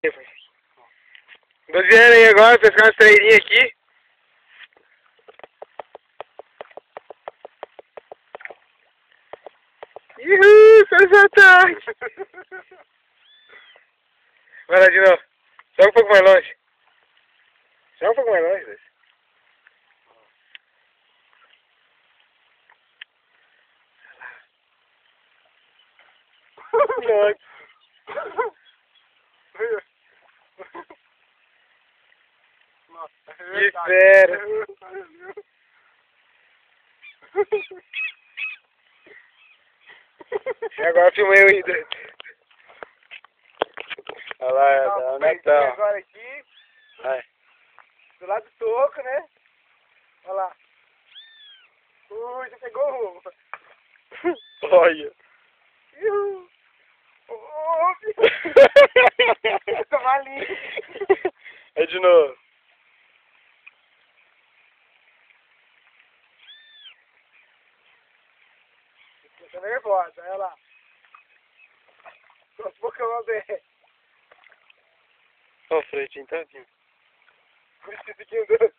Tô dizendo aí agora, pescar umas trairinhas aqui. Uhul, fez ataque. Vai lá de novo. Só um pouco mais longe. Só um pouco mais longe, Luiz. Nossa, Que fera. E agora filmei o Ida. Olha lá, onde é que tá? Agora aqui, Vai. do lado do toco, né? Olha lá. Já pegou o rumo. Olha. Tô malinho. É de novo. Tô nervosa, olha lá. Tô um pouco eu ver. Ó, o fretinho tá vindo. Por isso que andando.